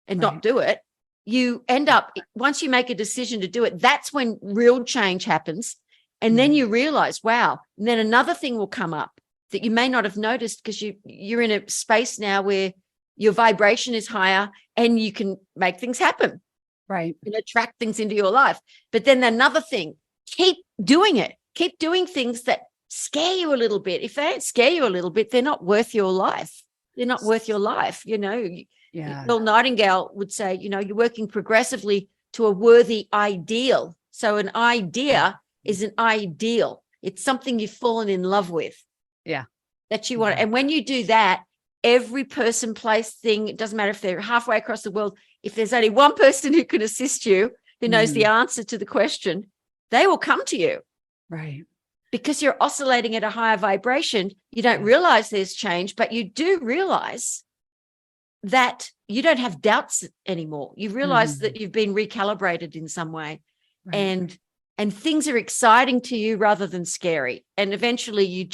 and not do it. You end up, once you make a decision to do it, that's when real change happens. And then you realize, wow, and then another thing will come up that you may not have noticed because you're in a space now where your vibration is higher and you can make things happen. Right. And attract things into your life. But then another thing, keep doing it. Keep doing things that scare you a little bit. If they don't scare you a little bit, they're not worth your life. They're not worth your life. Bill Nightingale would say, you're working progressively to a worthy ideal. So an idea is an ideal. It's something you've fallen in love with. Yeah. That you want. And when you do that, every person, place, thing, it doesn't matter if they're halfway across the world, if there's only one person who can assist you, who knows the answer to the question, they will come to you. Right. Because you're oscillating at a higher vibration, you don't realize there's change, but you do realize that you don't have doubts anymore. You realize that you've been recalibrated in some way, and things are exciting to you rather than scary. And eventually you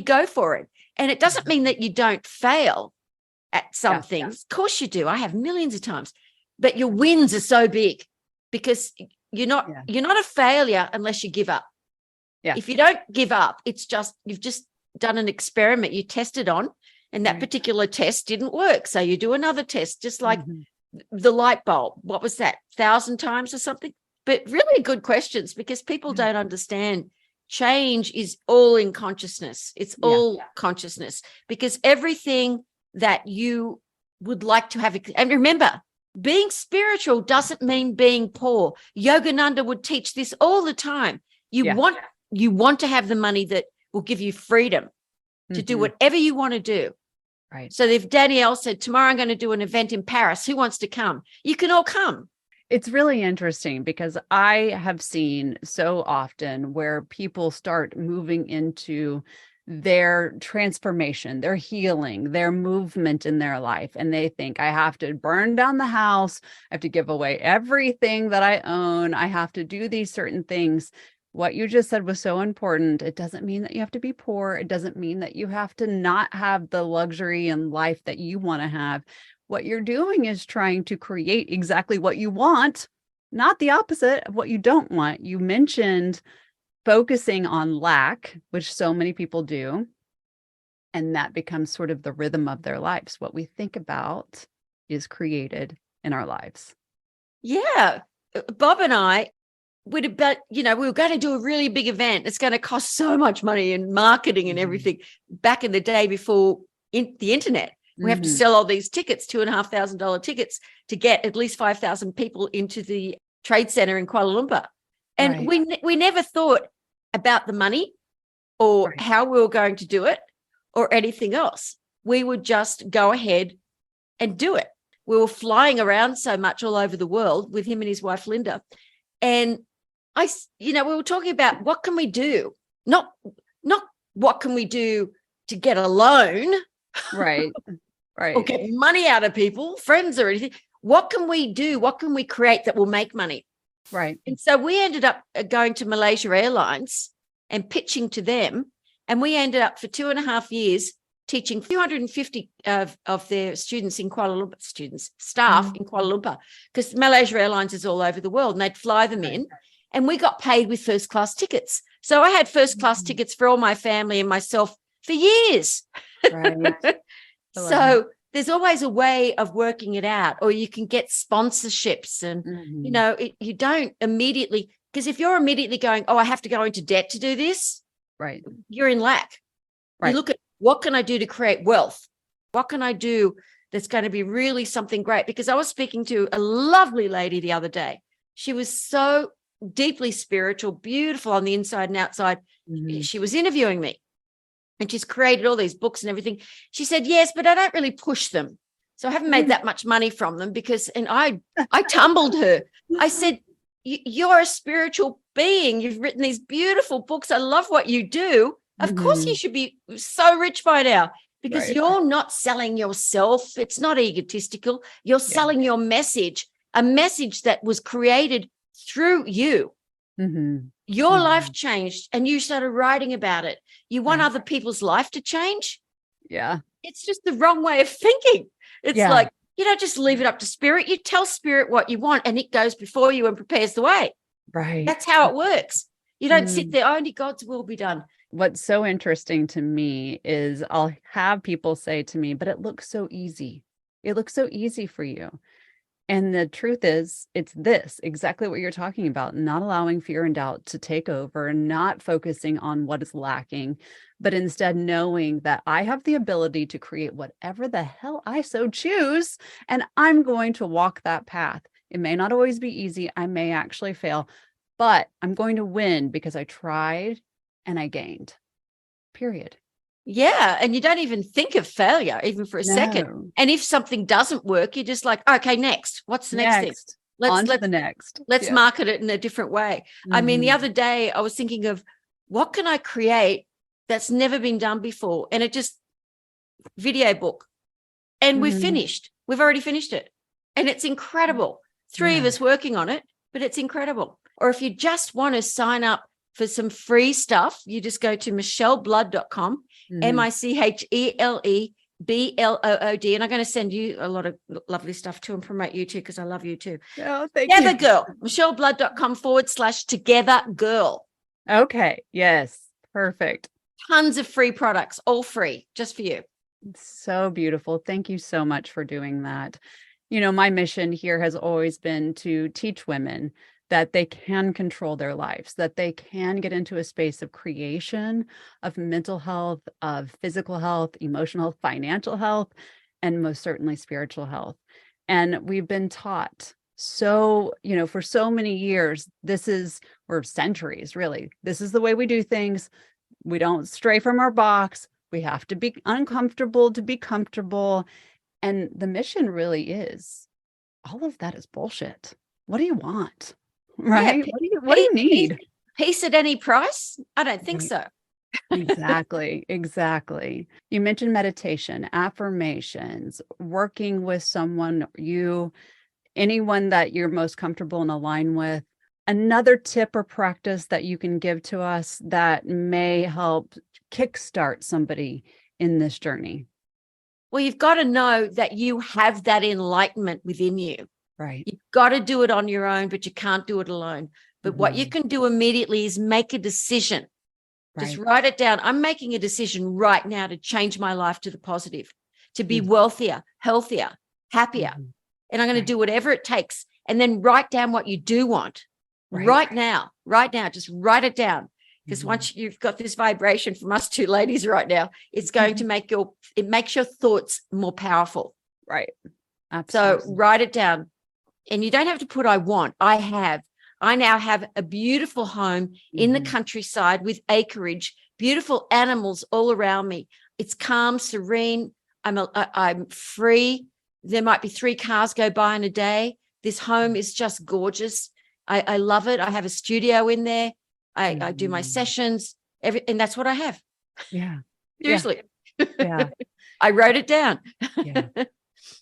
go for it. And it doesn't mean that you don't fail at some things. Of course you do. I have millions of times, but your wins are so big because you're not a failure unless you give up. Yeah. If you don't give up, it's just, you've just done an experiment you tested on, and that particular test didn't work. So you do another test, just like the light bulb. What was that? 1,000 times or something? But really good questions, because people don't understand. Change is all in consciousness. It's all consciousness, because everything that you would like to have. And remember, being spiritual doesn't mean being poor. Yogananda would teach this all the time. You want to have the money that will give you freedom to do whatever you want to do. Right. So if Danielle said, tomorrow I'm going to do an event in Paris, who wants to come? You can all come. It's really interesting because I have seen so often where people start moving into their transformation, their healing, their movement in their life. And they think, I have to burn down the house. I have to give away everything that I own. I have to do these certain things. What you just said was so important. It doesn't mean that you have to be poor. It doesn't mean that you have to not have the luxury and life that you want to have. What you're doing is trying to create exactly what you want, not the opposite of what you don't want. You mentioned focusing on lack, which so many people do, and that becomes sort of the rhythm of their lives. What we think about is created in our lives. Yeah. Bob and I we were going to do a really big event. It's going to cost so much money and marketing and everything. Back in the day before the internet, we have to sell all these tickets, $2,500 tickets, to get at least 5,000 people into the trade center in Kuala Lumpur. And we never thought about the money or how we were going to do it or anything else. We would just go ahead and do it. We were flying around so much all over the world with him and his wife, Linda. And we were talking about what can we do? Not what can we do to get a loan, right, or get money out of people, friends or anything. What can we do? What can we create that will make money? Right. And so we ended up going to Malaysia Airlines and pitching to them. And we ended up for 2.5 years teaching 250 of their students in Kuala Lumpur, staff in Kuala Lumpur, because Malaysia Airlines is all over the world, and they'd fly them in, and we got paid with first class tickets. So I had first class tickets for all my family and myself for years. Right. So there's always a way of working it out, or you can get sponsorships, and you don't immediately, because if you're immediately going, oh, I have to go into debt to do this, you're in lack. You look at, what can I do to create wealth? What can I do that's going to be really something great? Because I was speaking to a lovely lady the other day. She was so deeply spiritual, beautiful on the inside and outside. She was interviewing me, and she's created all these books and everything. She said, yes, but I don't really push them. So I haven't made that much money from them and I tumbled her. I said, you're a spiritual being. You've written these beautiful books. I love what you do. Of course you should be so rich by now, because you're not selling yourself. It's not egotistical. You're selling your message, a message that was created through you. your life changed and you started writing about it. You want other people's life to change? Yeah. It's just the wrong way of thinking. It's Yeah. like, you don't just leave it up to spirit. You tell spirit what you want and it goes before you and prepares the way. Right. That's how it works. You don't sit there, only God's will be done. What's so interesting to me is I'll have people say to me, but it looks so easy. It looks so easy for you. And the truth is, it's this exactly what you're talking about, not allowing fear and doubt to take over, not focusing on what is lacking, but instead knowing that I have the ability to create whatever the hell I so choose, and I'm going to walk that path. It may not always be easy. I may actually fail, but I'm going to win because I tried and I gained. Period. Yeah. And you don't even think of failure even for a second. And if something doesn't work, you're just like, okay, next. What's the next thing? Let's market it in a different way. I mean, the other day I was thinking of what can I create that's never been done before? And it just video book. And we've finished. We've already finished it. And it's incredible. 3 of us working on it, but it's incredible. Or if you just want to sign up for some free stuff, you just go to micheleblood.com, MICHELEBLOOD. And I'm going to send you a lot of lovely stuff too and promote you too, because I love you too. Oh, thank you. Together Girl, micheleblood.com/Together Girl. Okay. Yes. Perfect. Tons of free products, all free, just for you. So beautiful. Thank you so much for doing that. You know, my mission here has always been to teach women that they can control their lives, that they can get into a space of creation, of mental health, of physical health, emotional health, financial health, and most certainly spiritual health. And we've been taught so, for so many years, or centuries really, this is the way we do things. We don't stray from our box. We have to be uncomfortable to be comfortable. And the mission really is, all of that is bullshit. What do you want? Right? Yeah, what do you need? Peace at any price? I don't think so. Exactly. You mentioned meditation, affirmations, working with someone, anyone that you're most comfortable and aligned with. Another tip or practice that you can give to us that may help kickstart somebody in this journey. Well, you've got to know that you have that enlightenment within you. Right. You've got to do it on your own, but you can't do it alone. But what you can do immediately is make a decision. Right. Just write it down. I'm making a decision right now to change my life to the positive, to be wealthier, healthier, happier. And I'm going to do whatever it takes. And then write down what you do want right now. Just write it down. Because once you've got this vibration from us two ladies right now, it's going to make it makes your thoughts more powerful. Right. Absolutely. So write it down. And you don't have to put I want. I now have a beautiful home in the countryside with acreage, beautiful animals all around me. It's calm, serene. I'm free. There might be 3 cars go by in a day. This home is just gorgeous. I love it. I have a studio in there. I do my sessions, and that's what I have. Yeah. Seriously. Yeah. I wrote it down. Yeah.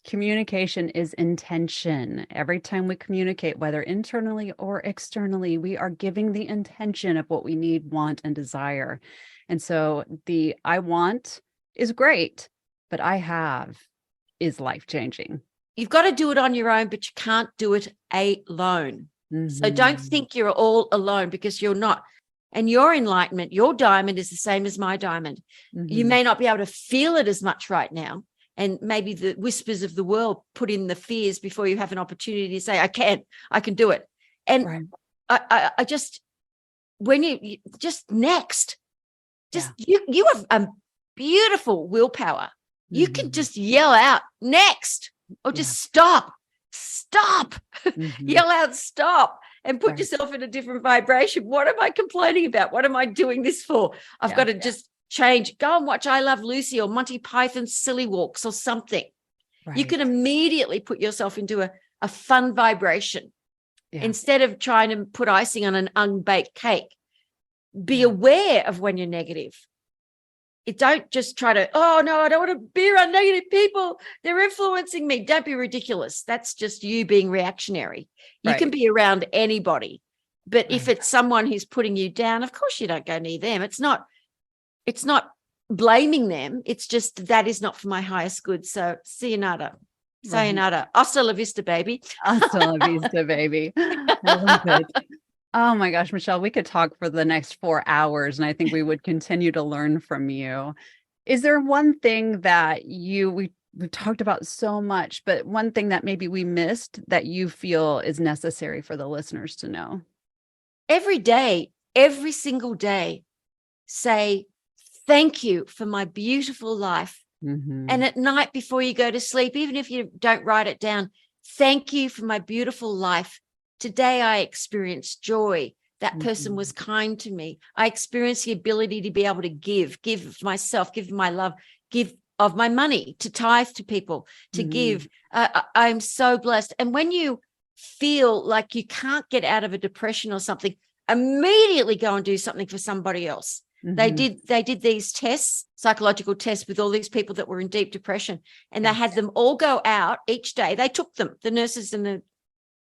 Communication is intention. Every time we communicate, whether internally or externally, we are giving the intention of what we need, want, and desire. And so the I want is great, but I have is life-changing. You've got to do it on your own, but you can't do it alone. So don't think you're all alone, because you're not. And your enlightenment, your diamond is the same as my diamond. You may not be able to feel it as much right now. And maybe the whispers of the world put in the fears before you have an opportunity to say, I can do it. And I just, when you just next, you have a beautiful willpower. You can just yell out next, or just stop, yell out, stop, and put yourself in a different vibration. What am I complaining about? What am I doing this for? I've got to just change. Go and watch I Love Lucy or Monty Python's Silly Walks or something. You can immediately put yourself into a fun vibration instead of trying to put icing on an unbaked cake. Be aware of when you're negative. Don't just try to, oh no, I don't want to be around negative people. They're influencing me. Don't be ridiculous. That's just you being reactionary. You can be around anybody But if it's someone who's putting you down, of course you don't go near them. It's not blaming them. It's just that is not for my highest good. So sayonara. Sayonara. Hasta la vista, baby. Hasta la vista, baby. I love it. Oh my gosh, Michele, we could talk for the next 4 hours, and I think we would continue to learn from you. Is there one thing that we've talked about so much, but one thing that maybe we missed that you feel is necessary for the listeners to know? Every day, every single day, say, thank you for my beautiful life. Mm-hmm. And at night before you go to sleep, even if you don't write it down, thank you for my beautiful life. Today I experienced joy. That person was kind to me. I experienced the ability to be able to give of myself, give of my love, give of my money, to tithe to people, to give. I'm so blessed. And when you feel like you can't get out of a depression or something, immediately go and do something for somebody else. They did these tests, psychological tests, with all these people that were in deep depression, and they had them all go out each day. They took them, the nurses and the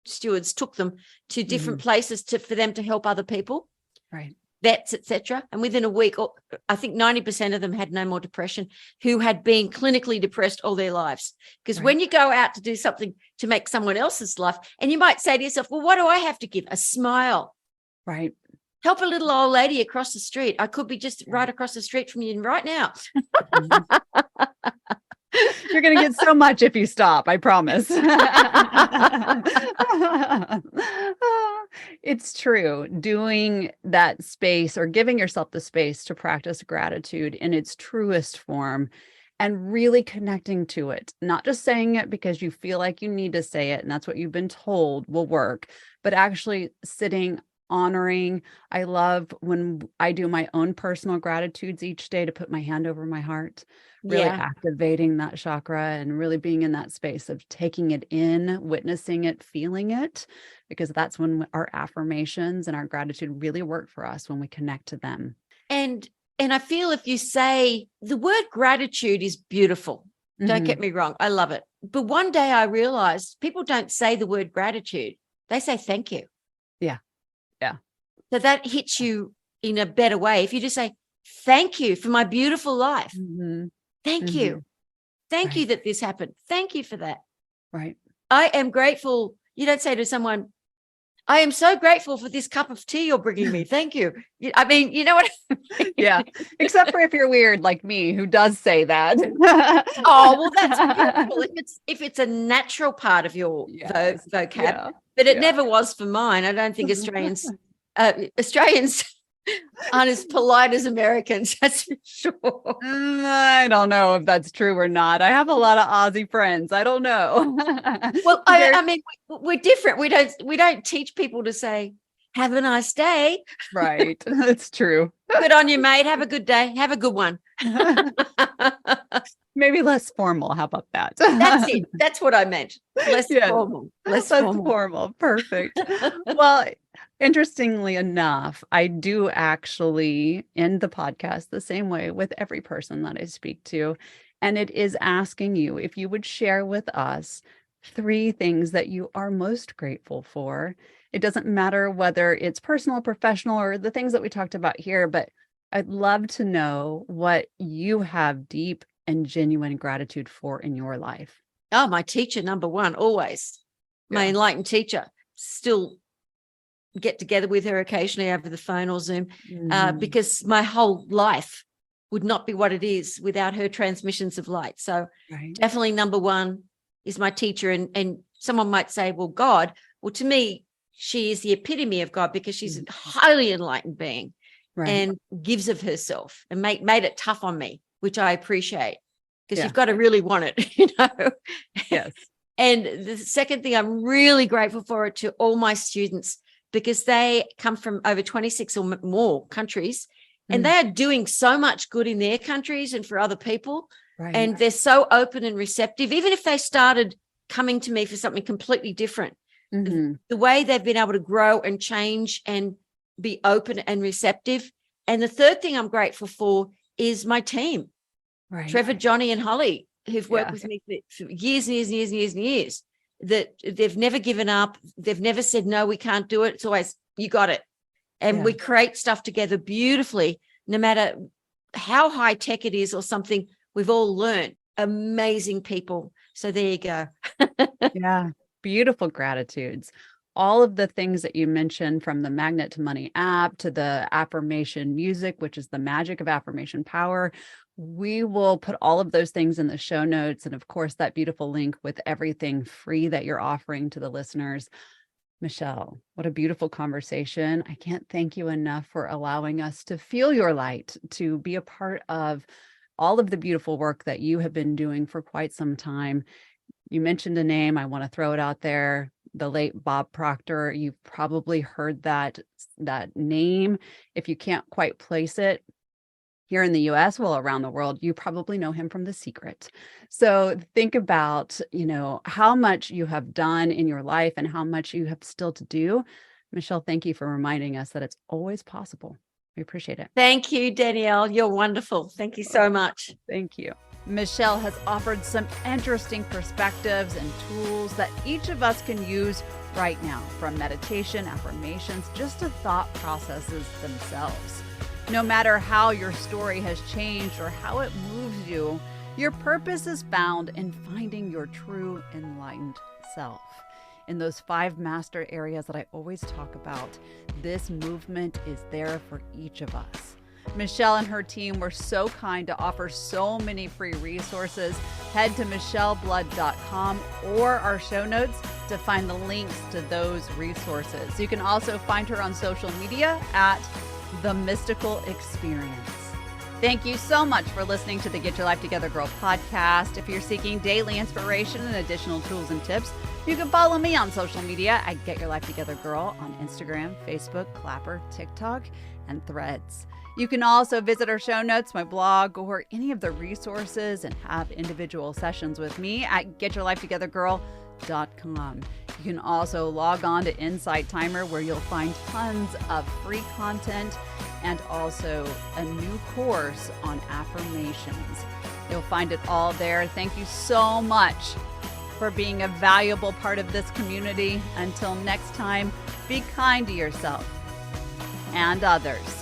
stewards took them to different places for them to help other people, vets, etc. And within a week, I think 90% of them had no more depression, who had been clinically depressed all their lives. Because when you go out to do something to make someone else's life, and you might say to yourself, well, what do I have to give? A smile. Right. Help a little old lady across the street. I could be just right across the street from you right now. You're going to get so much if you stop, I promise. It's true. Doing that space, or giving yourself the space to practice gratitude in its truest form, and really connecting to it, not just saying it because you feel like you need to say it and that's what you've been told will work, but actually sitting, honoring. I love when I do my own personal gratitudes each day, to put my hand over my heart, really activating that chakra and really being in that space of taking it in, witnessing it, feeling it, because that's when our affirmations and our gratitude really work for us, when we connect to them. And I feel if you say the word gratitude is beautiful, don't get me wrong, I love it. But one day I realized people don't say the word gratitude. They say thank you. Yeah. So that hits you in a better way. If you just say, thank you for my beautiful life. Thank you. Thank you that this happened. Thank you for that. Right. I am grateful. You don't say to someone, I am so grateful for this cup of tea you're bringing me. Thank you. I mean, you know what? Yeah. Except for if you're weird like me, who does say that. Oh, well, that's beautiful. If it's a natural part of your vocab, but it never was for mine. I don't think Australians aren't as polite as Americans, that's for sure. I don't know if that's true or not. I have a lot of Aussie friends. I don't know. Well, I mean, we're different. We don't teach people to say, have a nice day. Right. That's true. Good on you, mate. Have a good day. Have a good one. Maybe less formal. How about that? That's it. That's what I meant. Less formal. Less formal. Perfect. Well, interestingly enough, I do actually end the podcast the same way with every person that I speak to. And it is asking you if you would share with us 3 things that you are most grateful for. It doesn't matter whether it's personal, professional, or the things that we talked about here, but I'd love to know what you have deep and genuine gratitude for in your life. Oh, my teacher, number one, always. My enlightened teacher. Still get together with her occasionally over the phone or Zoom, because my whole life would not be what it is without her transmissions of light. So definitely number one is my teacher. And someone might say, well, God. Well, to me, she is the epitome of God, because she's a highly enlightened being and gives of herself and made it tough on me, which I appreciate, because you've got to really want it, you know? Yes. And the second thing I'm really grateful for it to all my students, because they come from over 26 or more countries, and they are doing so much good in their countries and for other people. And they're so open and receptive, even if they started coming to me for something completely different. The way they've been able to grow and change and be open and receptive. And the third thing I'm grateful for is my team, Trevor, Johnny, and Holly, who've worked with me for years and years and years and years and years. that they've never given up. They've never said, no, we can't do it. It's always, you got it. And we create stuff together beautifully, no matter how high tech it is or something. We've all learned. Amazing people. So there you go. Yeah. Beautiful gratitudes. All of the things that you mentioned, from the Magnet to Money app to the affirmation music, which is the magic of affirmation power. We will put all of those things in the show notes. And of course, that beautiful link with everything free that you're offering to the listeners. Michele, what a beautiful conversation. I can't thank you enough for allowing us to feel your light, to be a part of all of the beautiful work that you have been doing for quite some time. You mentioned a name. I want to throw it out there. The late Bob Proctor. You've probably heard that name. If you can't quite place it here in the US, well, around the world, you probably know him from The Secret. So think about, how much you have done in your life and how much you have still to do. Michele, thank you for reminding us that it's always possible. We appreciate it. Thank you, Danielle. You're wonderful. Thank you so much. Thank you. Michele has offered some interesting perspectives and tools that each of us can use right now, from meditation, affirmations, just to thought processes themselves. No matter how your story has changed or how it moves you, your purpose is found in finding your true enlightened self. In those 5 master areas that I always talk about, this movement is there for each of us. Michele and her team were so kind to offer so many free resources. Head to micheleblood.com or our show notes to find the links to those resources. You can also find her on social media at The Mystical Experience. Thank you so much for listening to the Get Your Life Together Girl podcast. If you're seeking daily inspiration and additional tools and tips, you can follow me on social media at Get Your Life Together Girl on Instagram, Facebook, Clapper, TikTok, and Threads. You can also visit our show notes, my blog, or any of the resources and have individual sessions with me at getyourlifetogethergirl.com. You can also log on to Insight Timer, where you'll find tons of free content and also a new course on affirmations. You'll find it all there. Thank you so much for being a valuable part of this community. Until next time, be kind to yourself and others.